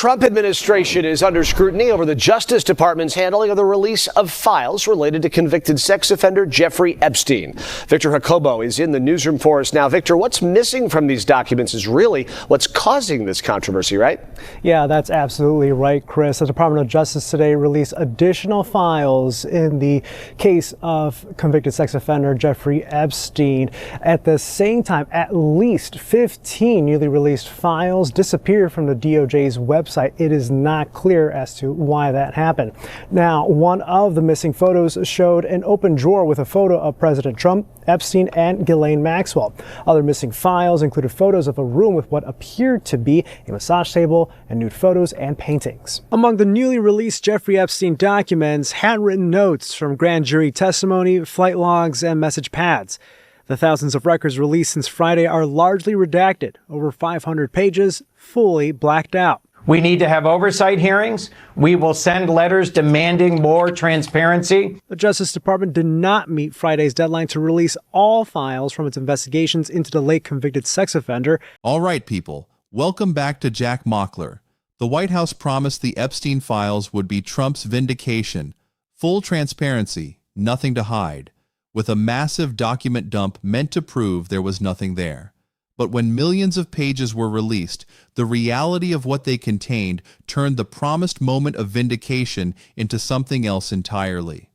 Trump administration is under scrutiny over the Justice Department's handling of the release of files related to convicted sex offender Jeffrey Epstein. Victor Jacobo is in the newsroom for us now. Victor, what's missing from these documents is really what's causing this controversy, right? Yeah, that's absolutely right, Chris. The Department of Justice today released additional files in the case of convicted sex offender Jeffrey Epstein. At the same time, at least 15 newly released files disappeared from the DOJ's website. It is not clear as to why that happened. Now, one of the missing photos showed an open drawer with a photo of President Trump, Epstein, and Ghislaine Maxwell. Other missing files included photos of a room with what appeared to be a massage table and nude photos and paintings. Among the newly released Jeffrey Epstein documents, handwritten notes from grand jury testimony, flight logs, and message pads. The thousands of records released since Friday are largely redacted, over 500 pages fully blacked out. We need to have oversight hearings. We will send letters demanding more transparency. The Justice Department did not meet Friday's deadline to release all files from its investigations into the late convicted sex offender. All right, people. Welcome back to Jack Mockler. The White House promised the Epstein files would be Trump's vindication. Full transparency, nothing to hide, with a massive document dump meant to prove there was nothing there. But when millions of pages were released, the reality of what they contained turned the promised moment of vindication into something else entirely.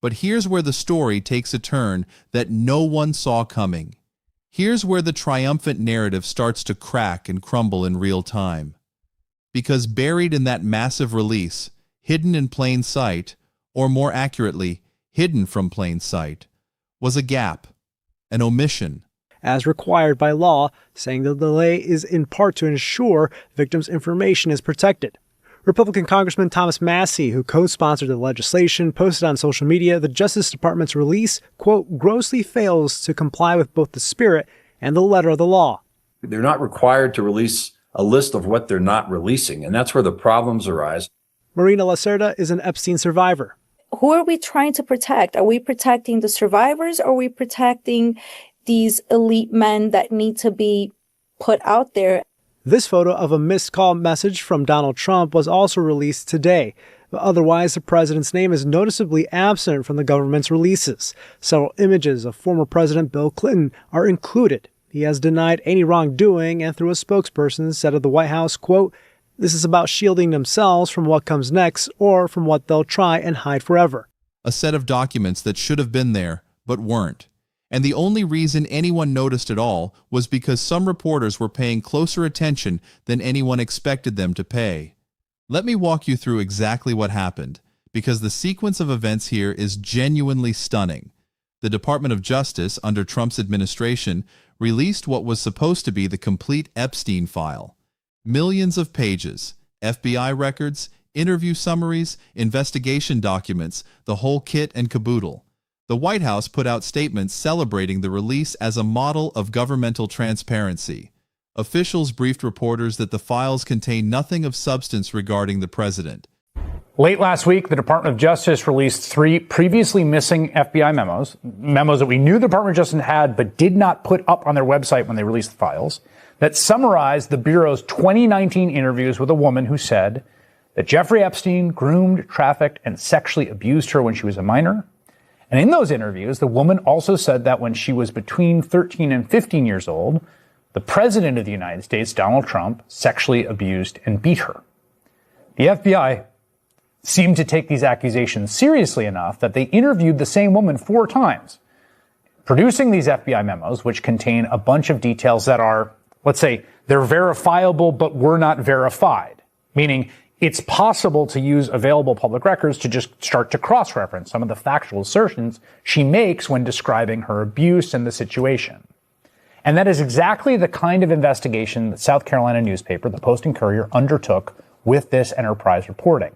But here's where the story takes a turn that no one saw coming. Here's where the triumphant narrative starts to crack and crumble in real time. Because buried in that massive release, hidden in plain sight, or more accurately, hidden from plain sight, was a gap, an omission. As required by law, saying the delay is in part to ensure victims' information is protected. Republican Congressman Thomas Massie, who co-sponsored the legislation, posted on social media the Justice Department's release, quote, grossly fails to comply with both the spirit and the letter of the law. They're not required to release a list of what they're not releasing, and that's where the problems arise. Marina Lacerda is an Epstein survivor. Who are we trying to protect? Are we protecting the survivors, or are we protecting these elite men that need to be put out there? This photo of a missed call message from Donald Trump was also released today. Otherwise, the president's name is noticeably absent from the government's releases. Several images of former President Bill Clinton are included. He has denied any wrongdoing and through a spokesperson said of the White House, quote, this is about shielding themselves from what comes next or from what they'll try and hide forever. A set of documents that should have been there, but weren't. And the only reason anyone noticed at all was because some reporters were paying closer attention than anyone expected them to pay. Let me walk you through exactly what happened, because the sequence of events here is genuinely stunning. The Department of Justice, under Trump's administration, released what was supposed to be the complete Epstein file. Millions of pages, FBI records, interview summaries, investigation documents, the whole kit and caboodle. The White House put out statements celebrating the release as a model of governmental transparency. Officials briefed reporters that the files contain nothing of substance regarding the president. Late last week, the Department of Justice released 3 previously missing FBI memos that we knew the Department of Justice had but did not put up on their website when they released the files, that summarized the Bureau's 2019 interviews with a woman who said that Jeffrey Epstein groomed, trafficked, and sexually abused her when she was a minor. And in those interviews, the woman also said that when she was between 13 and 15 years old, the President of the United States, Donald Trump, sexually abused and beat her. The FBI seemed to take these accusations seriously enough that they interviewed the same woman 4 times, producing these FBI memos, which contain a bunch of details that are, let's say, they're verifiable, but were not verified, meaning it's possible to use available public records to just start to cross-reference some of the factual assertions she makes when describing her abuse and the situation. And that is exactly the kind of investigation that South Carolina newspaper, the Post and Courier, undertook with this enterprise reporting.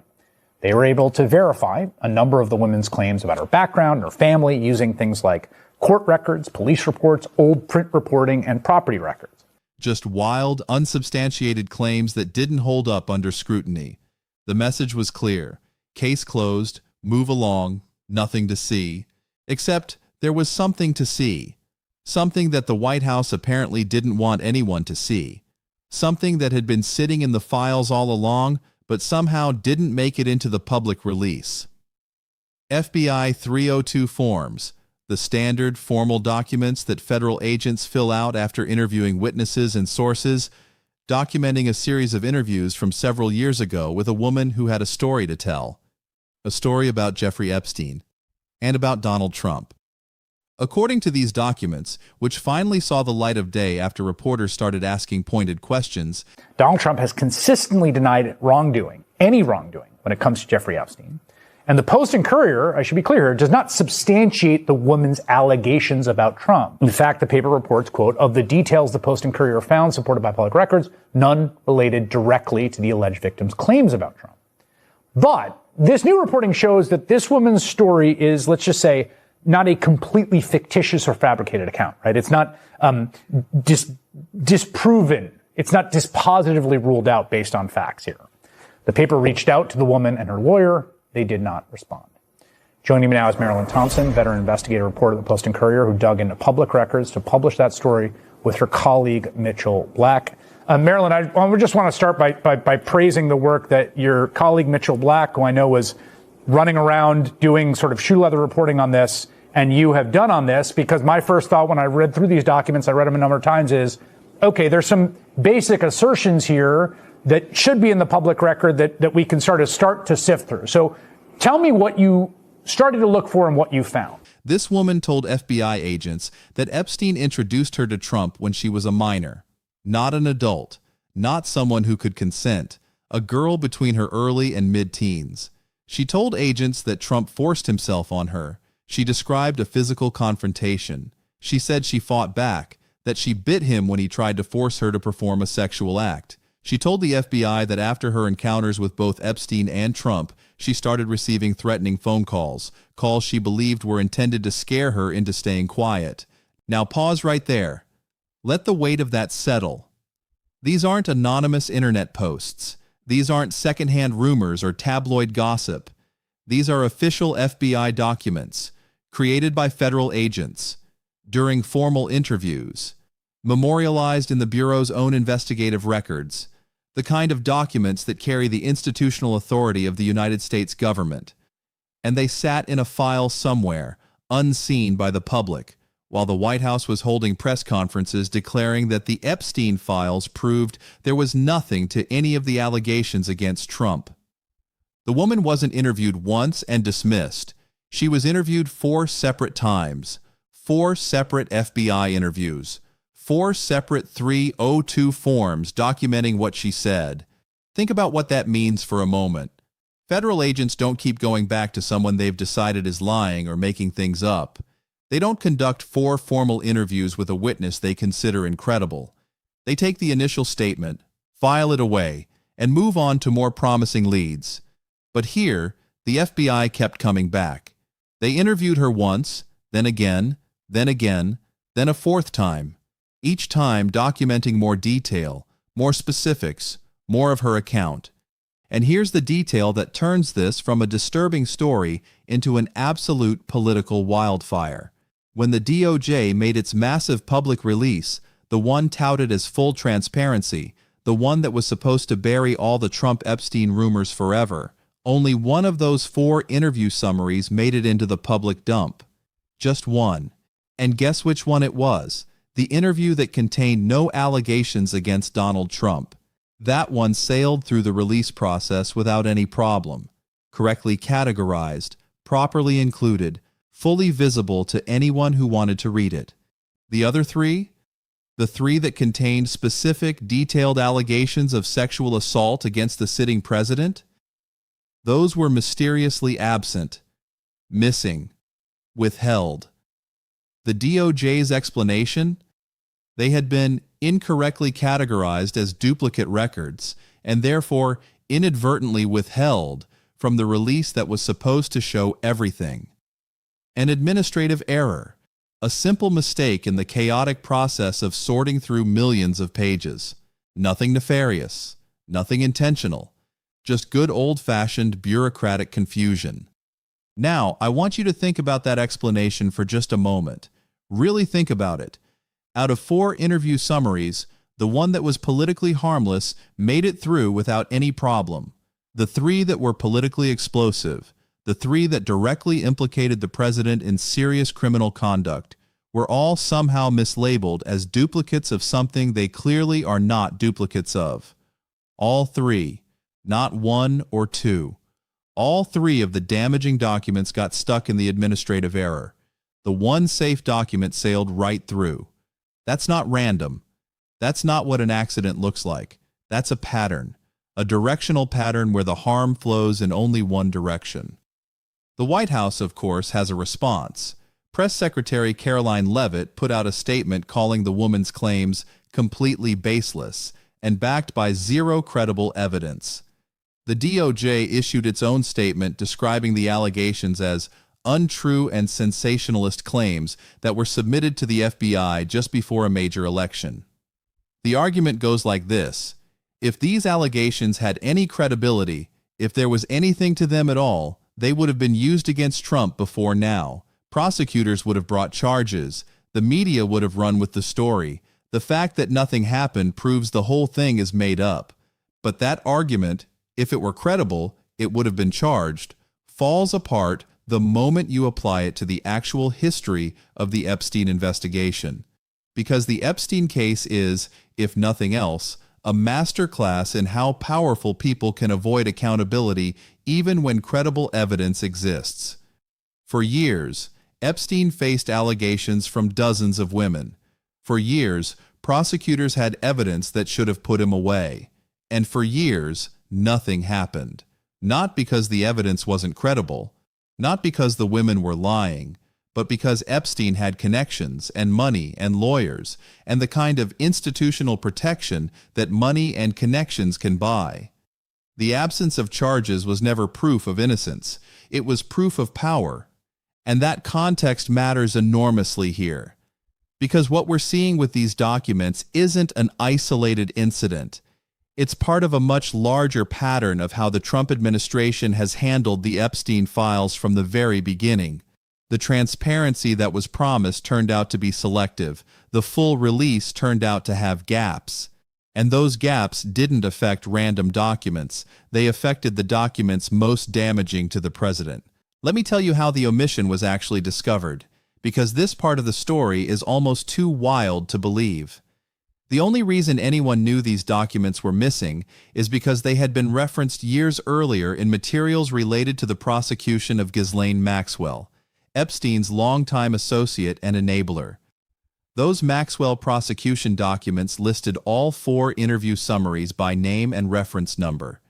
They were able to verify a number of the women's claims about her background, her family, using things like court records, police reports, old print reporting, and property records. Just wild, unsubstantiated claims that didn't hold up under scrutiny. The message was clear. Case closed, move along, nothing to see. Except there was something to see. Something that the White House apparently didn't want anyone to see. something that had been sitting in the files all along, but somehow didn't make it into the public release. FBI 302 forms, the standard formal documents that federal agents fill out after interviewing witnesses and sources, documenting a series of interviews from several years ago with a woman who had a story to tell, a story about Jeffrey Epstein and about Donald Trump. According to these documents, which finally saw the light of day after reporters started asking pointed questions, Donald Trump has consistently denied wrongdoing, any wrongdoing, when it comes to Jeffrey Epstein. And the Post and Courier, I should be clear here, does not substantiate the woman's allegations about Trump. In fact, the paper reports, quote, of the details the Post and Courier found supported by public records, none related directly to the alleged victim's claims about Trump. But this new reporting shows that this woman's story is, let's just say, not a completely fictitious or fabricated account, right? It's not disproven. It's not dispositively ruled out based on facts here. The paper reached out to the woman and her lawyer. They did not respond. Joining me now is Marilyn Thompson, veteran investigative reporter at the Post and Courier, who dug into public records to publish that story with her colleague, Mitchell Black. Marilyn, I just want to start by praising the work that your colleague, Mitchell Black, who I know was running around doing sort of shoe leather reporting on this, and you have done on this, because my first thought when I read through these documents, I read them a number of times, is, okay, there's some basic assertions here that should be in the public record that we can start to sift through. So tell me what you started to look for and what you found. This woman told FBI agents that Epstein introduced her to Trump when she was a minor, not an adult, not someone who could consent, a girl between her early and mid-teens. She told agents that Trump forced himself on her. She described a physical confrontation. She said she fought back, that she bit him when he tried to force her to perform a sexual act. She told the FBI that after her encounters with both Epstein and Trump, she started receiving threatening phone calls she believed were intended to scare her into staying quiet. Now pause right there. Let the weight of that settle. These aren't anonymous internet posts. These aren't secondhand rumors or tabloid gossip. These are official FBI documents, created by federal agents, during formal interviews, memorialized in the Bureau's own investigative records, the kind of documents that carry the institutional authority of the United States government. And they sat in a file somewhere, unseen by the public, while the White House was holding press conferences declaring that the Epstein files proved there was nothing to any of the allegations against Trump. The woman wasn't interviewed once and dismissed. She was interviewed 4 separate times, 4 separate FBI interviews, 4 separate 302 forms documenting what she said. Think about what that means for a moment. Federal agents don't keep going back to someone they've decided is lying or making things up. They don't conduct 4 formal interviews with a witness they consider incredible. They take the initial statement, file it away, and move on to more promising leads. But here, the FBI kept coming back. They interviewed her once, then again, then again, then a 4th time, each time documenting more detail, more specifics, more of her account. And here's the detail that turns this from a disturbing story into an absolute political wildfire. When the DOJ made its massive public release, the one touted as full transparency, the one that was supposed to bury all the Trump-Epstein rumors forever, only one of those 4 interview summaries made it into the public dump. Just one. And guess which one it was? The interview that contained no allegations against Donald Trump. That one sailed through the release process without any problem. Correctly categorized, properly included, fully visible to anyone who wanted to read it. The other 3? The 3 that contained specific, detailed allegations of sexual assault against the sitting president? Those were mysteriously absent, missing, withheld. The DOJ's explanation? They had been incorrectly categorized as duplicate records and therefore inadvertently withheld from the release that was supposed to show everything. An administrative error, a simple mistake in the chaotic process of sorting through millions of pages. Nothing nefarious, nothing intentional. Just good old-fashioned bureaucratic confusion. Now, I want you to think about that explanation for just a moment. Really think about it. Out of 4 interview summaries, The one that was politically harmless made it through without any problem. The 3 that were politically explosive, the 3 that directly implicated the president in serious criminal conduct, were all somehow mislabeled as duplicates of something they clearly are not duplicates of. All 3, not 1 or 2. All 3 of the damaging documents got stuck in the administrative error. The one safe document sailed right through. That's not random. That's not what an accident looks like. That's a pattern, a directional pattern where the harm flows in only one direction. The White House, of course, has a response. Press Secretary Caroline Leavitt put out a statement calling the woman's claims completely baseless and backed by zero credible evidence. The DOJ issued its own statement describing the allegations as untrue and sensationalist claims that were submitted to the FBI just before a major election. The argument goes like this: if these allegations had any credibility, if there was anything to them at all, they would have been used against Trump before now. Prosecutors would have brought charges. The media would have run with the story. The fact that nothing happened proves the whole thing is made up. But that argument, if it were credible, it would have been charged, falls apart the moment you apply it to the actual history of the Epstein investigation. Because the Epstein case is, if nothing else, a masterclass in how powerful people can avoid accountability even when credible evidence exists. For years, Epstein faced allegations from dozens of women. For years, prosecutors had evidence that should have put him away. And for years, nothing happened. Not because the evidence wasn't credible, not because the women were lying, but because Epstein had connections and money and lawyers and the kind of institutional protection that money and connections can buy. The absence of charges was never proof of innocence. It was proof of power. And that context matters enormously here. Because what we're seeing with these documents isn't an isolated incident. It's part of a much larger pattern of how the Trump administration has handled the Epstein files from the very beginning. The transparency that was promised turned out to be selective. The full release turned out to have gaps. And those gaps didn't affect random documents. They affected the documents most damaging to the president. Let me tell you how the omission was actually discovered, because this part of the story is almost too wild to believe. The only reason anyone knew these documents were missing is because they had been referenced years earlier in materials related to the prosecution of Ghislaine Maxwell, Epstein's longtime associate and enabler. Those Maxwell prosecution documents listed all 4 interview summaries by name and reference number.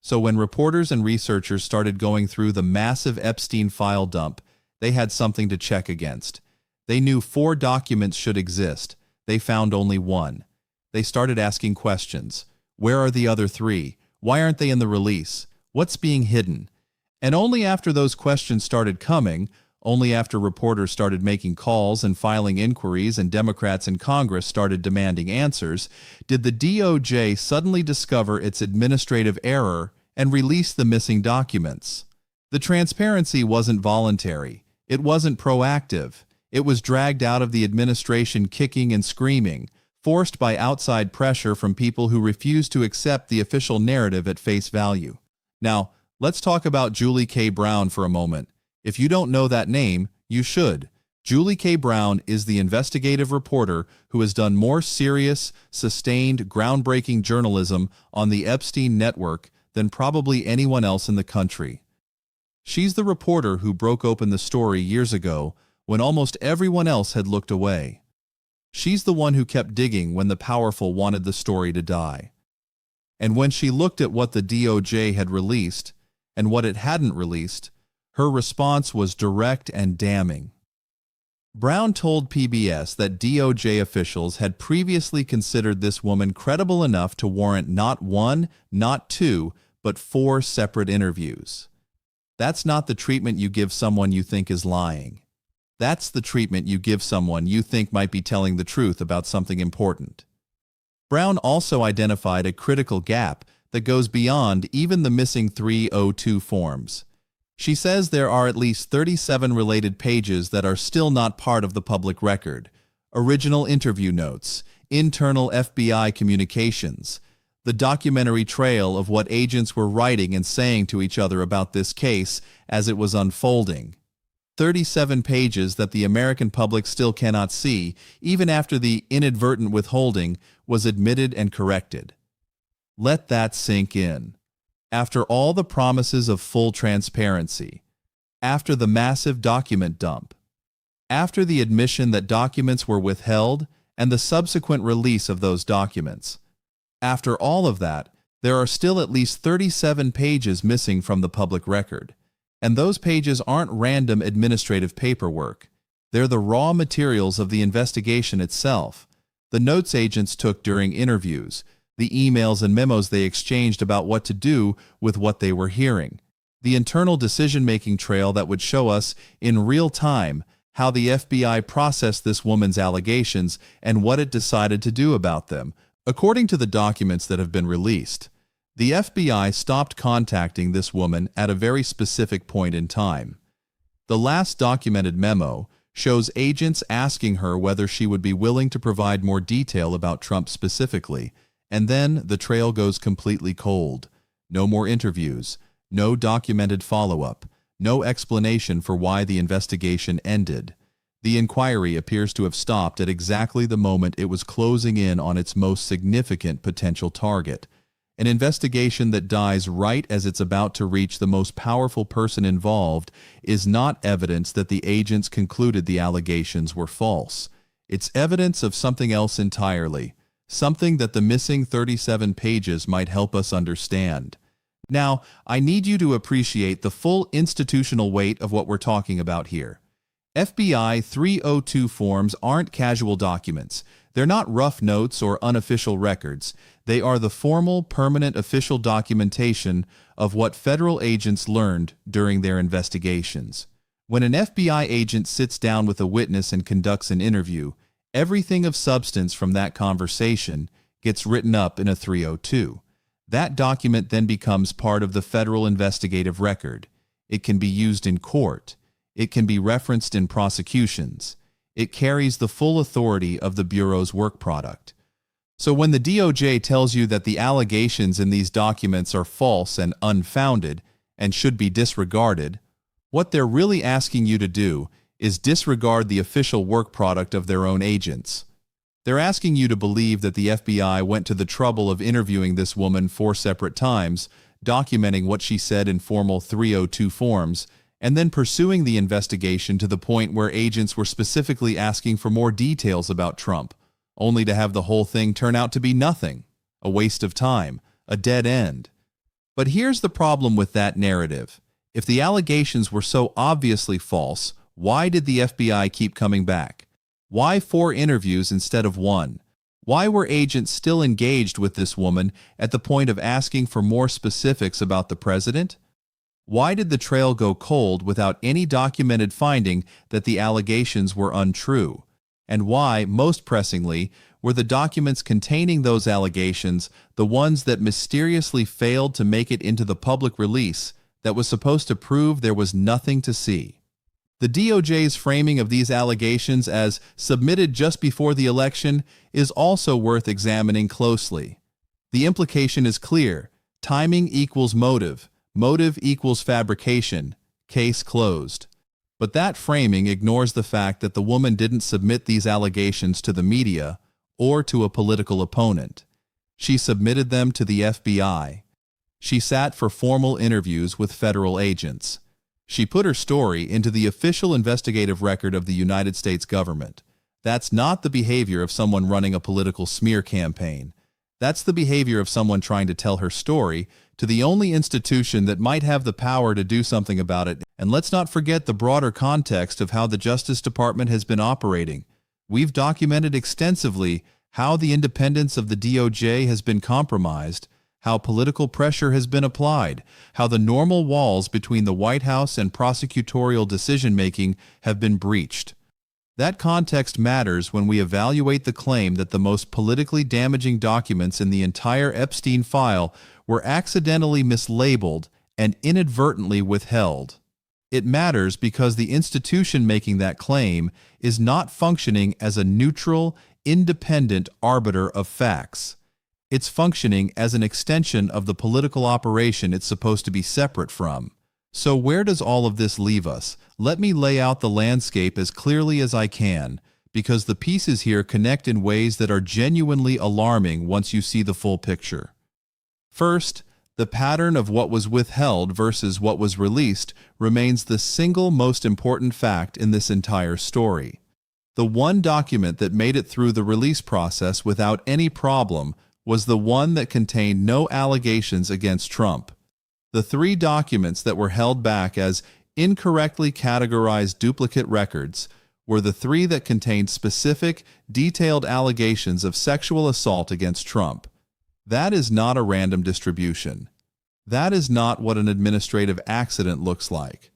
So when reporters and researchers started going through the massive Epstein file dump, they had something to check against. They knew 4 documents should exist. They found only 1. They started asking questions. Where are the other 3? Why aren't they in the release? What's being hidden? And only after those questions started coming, only after reporters started making calls and filing inquiries and Democrats in Congress started demanding answers, did the DOJ suddenly discover its administrative error and release the missing documents. The transparency wasn't voluntary. It wasn't proactive. It was dragged out of the administration kicking and screaming, forced by outside pressure from people who refused to accept the official narrative at face value. Now, let's talk about Julie K. Brown for a moment. If you don't know that name, you should. Julie K. Brown is the investigative reporter who has done more serious, sustained, groundbreaking journalism on the Epstein network than probably anyone else in the country. She's the reporter who broke open the story years ago when almost everyone else had looked away. She's the one who kept digging when the powerful wanted the story to die. And when she looked at what the DOJ had released and what it hadn't released, her response was direct and damning. Brown told PBS that DOJ officials had previously considered this woman credible enough to warrant not 1, not 2, but 4 separate interviews. That's not the treatment you give someone you think is lying. That's the treatment you give someone you think might be telling the truth about something important. Brown also identified a critical gap that goes beyond even the missing 302 forms. She says there are at least 37 related pages that are still not part of the public record. Original interview notes, internal FBI communications, the documentary trail of what agents were writing and saying to each other about this case as it was unfolding. 37 pages that the American public still cannot see, even after the inadvertent withholding was admitted and corrected. Let that sink in. After all the promises of full transparency, after the massive document dump, after the admission that documents were withheld and the subsequent release of those documents, after all of that, there are still at least 37 pages missing from the public record. And those pages aren't random administrative paperwork. They're the raw materials of the investigation itself, the notes agents took during interviews, the emails and memos they exchanged about what to do with what they were hearing, the internal decision-making trail that would show us in real time how the FBI processed this woman's allegations and what it decided to do about them. According to the documents that have been released, the FBI stopped contacting this woman at a very specific point in time. The last documented memo shows agents asking her whether she would be willing to provide more detail about Trump specifically, and then the trail goes completely cold. No more interviews, no documented follow-up, no explanation for why the investigation ended. The inquiry appears to have stopped at exactly the moment it was closing in on its most significant potential target. An investigation that dies right as it's about to reach the most powerful person involved is not evidence that the agents concluded the allegations were false. It's evidence of something else entirely, something that the missing 37 pages might help us understand. Now, I need you to appreciate the full institutional weight of what we're talking about here. FBI 302 forms aren't casual documents. They're not rough notes or unofficial records. They are the formal, permanent official documentation of what federal agents learned during their investigations. When an FBI agent sits down with a witness and conducts an interview, everything of substance from that conversation gets written up in a 302. That document then becomes part of the federal investigative record. It can be used in court. It can be referenced in prosecutions. It carries the full authority of the Bureau's work product. So when the DOJ tells you that the allegations in these documents are false and unfounded and should be disregarded, what they're really asking you to do is disregard the official work product of their own agents. They're asking you to believe that the FBI went to the trouble of interviewing this woman 4 separate times, documenting what she said in formal 302 forms, and then pursuing the investigation to the point where agents were specifically asking for more details about Trump, only to have the whole thing turn out to be nothing, a waste of time, a dead end. But here's the problem with that narrative. If the allegations were so obviously false, why did the FBI keep coming back? Why 4 interviews instead of 1? Why were agents still engaged with this woman at the point of asking for more specifics about the president? Why did the trail go cold without any documented finding that the allegations were untrue? And why, most pressingly, were the documents containing those allegations the ones that mysteriously failed to make it into the public release that was supposed to prove there was nothing to see? The DOJ's framing of these allegations as submitted just before the election is also worth examining closely. The implication is clear. Timing equals motive. Motive equals fabrication. Case closed. But that framing ignores the fact that the woman didn't submit these allegations to the media or to a political opponent. She submitted them to the FBI. She sat for formal interviews with federal agents. She put her story into the official investigative record of the United States government. That's not the behavior of someone running a political smear campaign. That's the behavior of someone trying to tell her story to the only institution that might have the power to do something about it. And let's not forget the broader context of how the Justice Department has been operating. We've documented extensively how the independence of the DOJ has been compromised, how political pressure has been applied, how the normal walls between the White House and prosecutorial decision-making have been breached. That context matters when we evaluate the claim that the most politically damaging documents in the entire Epstein file were accidentally mislabeled and inadvertently withheld. It matters because the institution making that claim is not functioning as a neutral, independent arbiter of facts. It's functioning as an extension of the political operation it's supposed to be separate from. So where does all of this leave us? Let me lay out the landscape as clearly as I can, because the pieces here connect in ways that are genuinely alarming once you see the full picture. First, the pattern of what was withheld versus what was released remains the single most important fact in this entire story. The one document that made it through the release process without any problem was the one that contained no allegations against Trump. The three documents that were held back as incorrectly categorized duplicate records were the three that contained specific, detailed allegations of sexual assault against Trump. That is not a random distribution. That is not what an administrative accident looks like.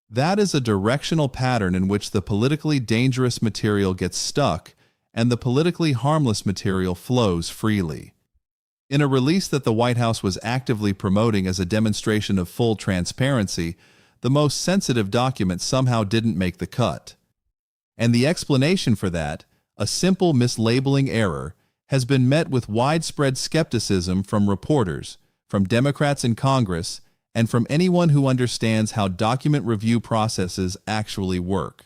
That is a directional pattern in which the politically dangerous material gets stuck and the politically harmless material flows freely. In a release that the White House was actively promoting as a demonstration of full transparency, the most sensitive document somehow didn't make the cut. And the explanation for that, a simple mislabeling error, has been met with widespread skepticism from reporters, from Democrats in Congress, and from anyone who understands how document review processes actually work.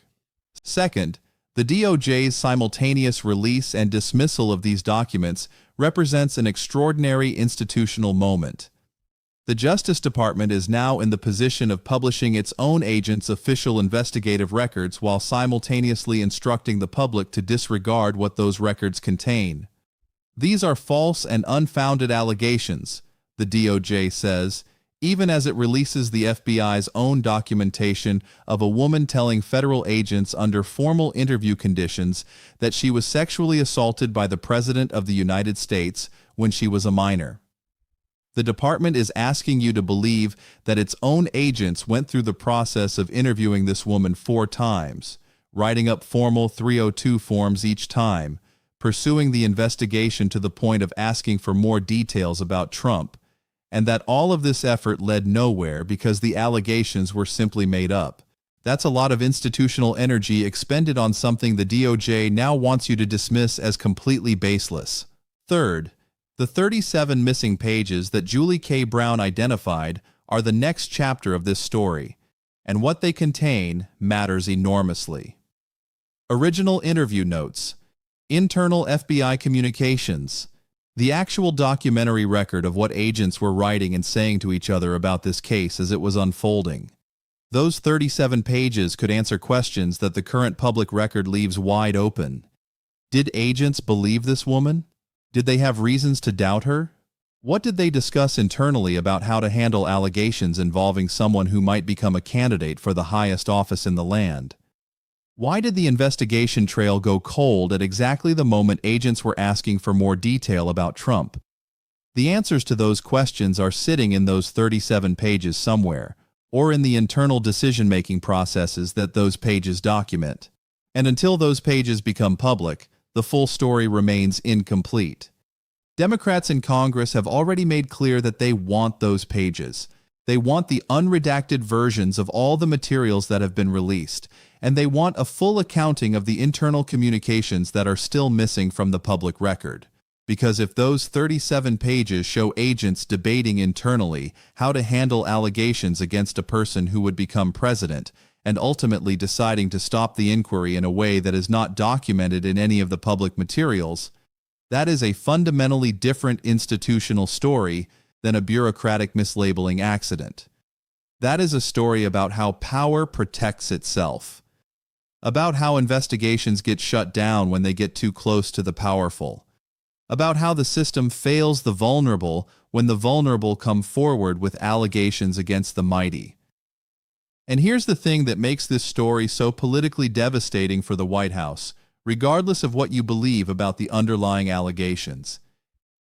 Second, the DOJ's simultaneous release and dismissal of these documents represents an extraordinary institutional moment. The Justice Department is now in the position of publishing its own agents' official investigative records while simultaneously instructing the public to disregard what those records contain. These are false and unfounded allegations, the DOJ says, even as it releases the FBI's own documentation of a woman telling federal agents under formal interview conditions that she was sexually assaulted by the President of the United States when she was a minor. The department is asking you to believe that its own agents went through the process of interviewing this woman 4 times, writing up formal 302 forms each time, pursuing the investigation to the point of asking for more details about Trump, and that all of this effort led nowhere because the allegations were simply made up. That's a lot of institutional energy expended on something the DOJ now wants you to dismiss as completely baseless. Third, the 37 missing pages that Julie K. Brown identified are the next chapter of this story, and what they contain matters enormously. Original interview notes, internal FBI communications, the actual documentary record of what agents were writing and saying to each other about this case as it was unfolding. Those 37 pages could answer questions that the current public record leaves wide open. Did agents believe this woman? Did they have reasons to doubt her? What did they discuss internally about how to handle allegations involving someone who might become a candidate for the highest office in the land? Why did the investigation trail go cold at exactly the moment agents were asking for more detail about Trump? The answers to those questions are sitting in those 37 pages somewhere, or in the internal decision-making processes that those pages document. And until those pages become public, the full story remains incomplete. Democrats in Congress have already made clear that they want those pages. They want the unredacted versions of all the materials that have been released, and they want a full accounting of the internal communications that are still missing from the public record. Because if those 37 pages show agents debating internally how to handle allegations against a person who would become president, and ultimately deciding to stop the inquiry in a way that is not documented in any of the public materials, that is a fundamentally different institutional story than a bureaucratic mislabeling accident. That is a story about how power protects itself, about how investigations get shut down when they get too close to the powerful, about how the system fails the vulnerable when the vulnerable come forward with allegations against the mighty. And here's the thing that makes this story so politically devastating for the White House, regardless of what you believe about the underlying allegations.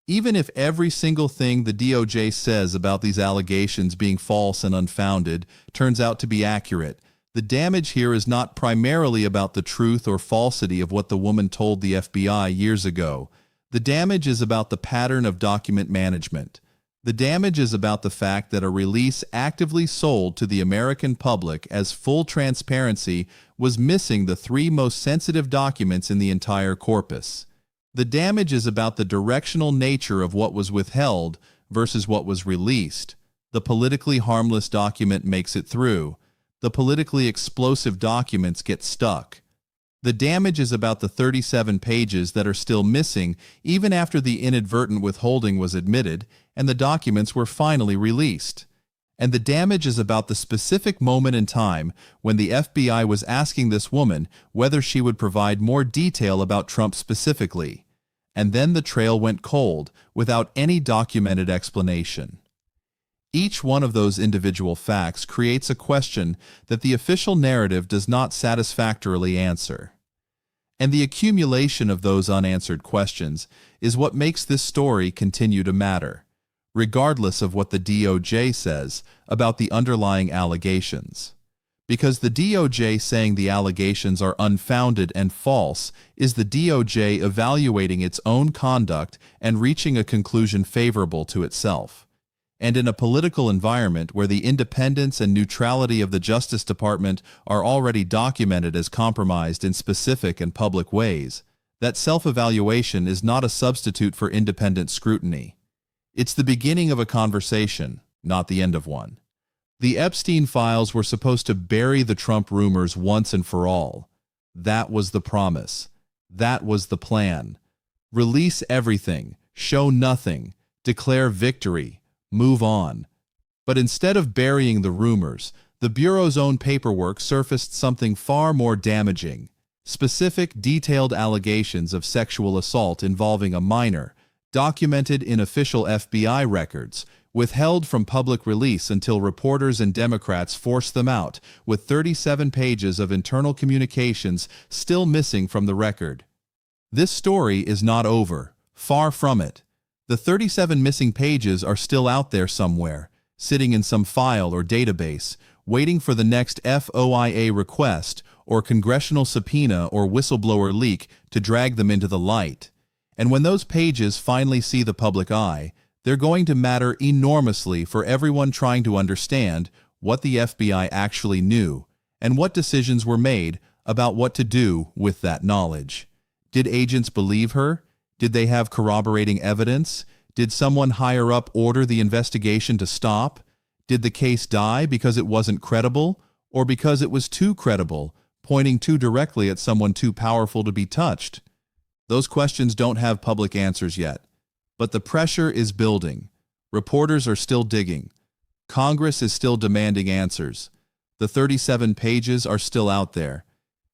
Even if every single thing the DOJ says about these allegations being false and unfounded turns out to be accurate, the damage here is not primarily about the truth or falsity of what the woman told the FBI years ago. The damage is about the pattern of document management. The damage is about the fact that a release actively sold to the American public as full transparency was missing the 3 most sensitive documents in the entire corpus. The damage is about the directional nature of what was withheld versus what was released. The politically harmless document makes it through. The politically explosive documents get stuck. The damage is about the 37 pages that are still missing even after the inadvertent withholding was admitted and the documents were finally released. And the damage is about the specific moment in time when the FBI was asking this woman whether she would provide more detail about Trump specifically. And then the trail went cold without any documented explanation. Each one of those individual facts creates a question that the official narrative does not satisfactorily answer. And the accumulation of those unanswered questions is what makes this story continue to matter, regardless of what the DOJ says about the underlying allegations. Because the DOJ saying the allegations are unfounded and false is the DOJ evaluating its own conduct and reaching a conclusion favorable to itself. And in a political environment where the independence and neutrality of the Justice Department are already documented as compromised in specific and public ways, that self-evaluation is not a substitute for independent scrutiny. It's the beginning of a conversation, not the end of one. The Epstein files were supposed to bury the Trump rumors once and for all. That was the promise. That was the plan. Release everything, show nothing, declare victory, move on. But instead of burying the rumors, the Bureau's own paperwork surfaced something far more damaging: specific, detailed allegations of sexual assault involving a minor, documented in official FBI records, withheld from public release until reporters and Democrats forced them out, with 37 pages of internal communications still missing from the record. This story is not over. Far from it. The 37 missing pages are still out there somewhere, sitting in some file or database, waiting for the next FOIA request or congressional subpoena or whistleblower leak to drag them into the light. And when those pages finally see the public eye, they're going to matter enormously for everyone trying to understand what the FBI actually knew and what decisions were made about what to do with that knowledge. Did agents believe her? Did they have corroborating evidence? Did someone higher up order the investigation to stop? Did the case die because it wasn't credible, or because it was too credible, pointing too directly at someone too powerful to be touched? Those questions don't have public answers yet. But the pressure is building. Reporters are still digging. Congress is still demanding answers. The 37 pages are still out there.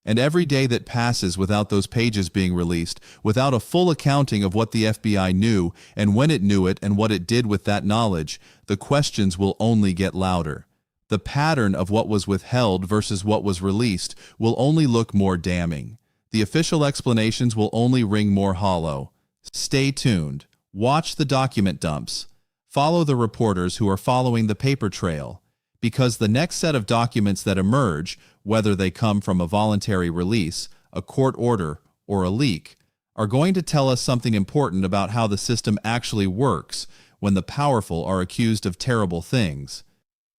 And every day that passes without those pages being released, without a full accounting of what the FBI knew and when it knew it and what it did with that knowledge, the questions will only get louder. The pattern of what was withheld versus what was released will only look more damning. The official explanations will only ring more hollow. Stay tuned. Watch the document dumps. Follow the reporters who are following the paper trail. Because the next set of documents that emerge, whether they come from a voluntary release, a court order, or a leak, are going to tell us something important about how the system actually works when the powerful are accused of terrible things.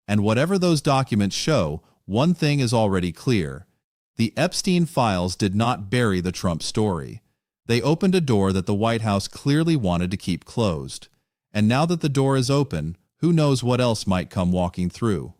And whatever those documents show, one thing is already clear. The Epstein files did not bury the Trump story. They opened a door that the White House clearly wanted to keep closed. And now that the door is open, who knows what else might come walking through.